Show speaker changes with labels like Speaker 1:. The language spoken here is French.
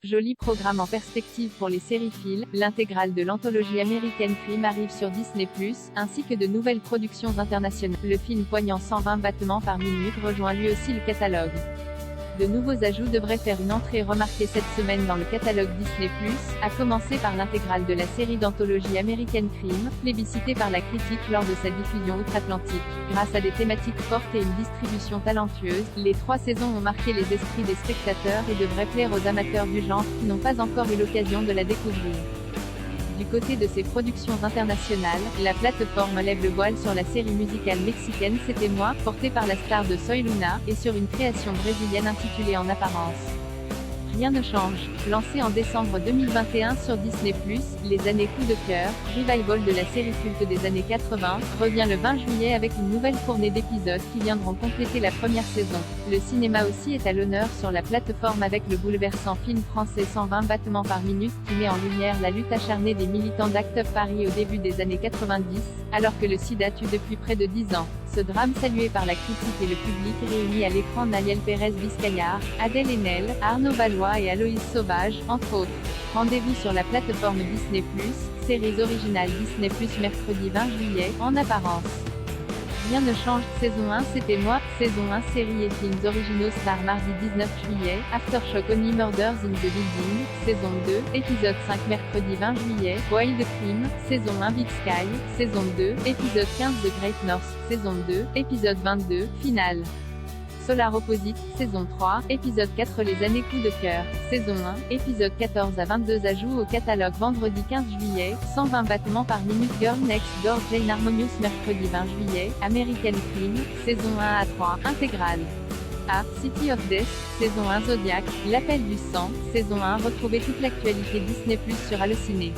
Speaker 1: Joli programme en perspective pour les sériphiles, l'intégrale de l'anthologie American Crime arrive sur Disney+, ainsi que de nouvelles productions internationales. Le film poignant 120 battements par minute rejoint lui aussi le catalogue. De nouveaux ajouts devraient faire une entrée remarquée cette semaine dans le catalogue Disney+, à commencer par l'intégrale de la série d'anthologie American Crime, plébiscitée par la critique lors de sa diffusion outre-Atlantique. Grâce à des thématiques fortes et une distribution talentueuse, les 3 saisons ont marqué les esprits des spectateurs et devraient plaire aux amateurs du genre qui n'ont pas encore eu l'occasion de la découvrir. Du côté de ses productions internationales, la plateforme lève le voile sur la série musicale mexicaine C'était moi, portée par la star de Soy Luna, et sur une création brésilienne intitulée En apparence. Rien ne change. Lancé en décembre 2021 sur Disney+, Les années coup de cœur, revival de la série culte des années 80, revient le 20 juillet avec une nouvelle fournée d'épisodes qui viendront compléter la première saison. Le cinéma aussi est à l'honneur sur la plateforme avec le bouleversant film français 120 battements par minute qui met en lumière la lutte acharnée des militants d'Act Up Paris au début des années 90, alors que le sida tue depuis près de 10 ans. Ce drame salué par la critique et le public réunit à l'écran Nayel Pérez-Biscayar, Adèle Haenel, Arnaud Valois et Aloïs Sauvage, entre autres. Rendez-vous sur la plateforme Disney+, séries originales Disney+, mercredi 20 juillet, En apparence. Rien ne change, saison 1 C'était moi, saison 1 séries et films originaux Star mardi 19 juillet, Aftershock Only Murders in the Building, saison 2, épisode 5 mercredi 20 juillet, Wild Crime, saison 1 Big Sky, saison 2, épisode 15 The Great North, saison 2, épisode 22, finale. Solar Opposite, saison 3, épisode 4 Les années coup de cœur, saison 1, épisode 14 à 22 ajouts au catalogue vendredi 15 juillet, 120 battements par minute Girl Next Door Jane Harmonious mercredi 20 juillet, American Crime, saison 1 à 3, intégrale. A. City of Death, saison 1 Zodiac, L'appel du sang, saison 1 Retrouvez toute l'actualité Disney+ sur Allociné.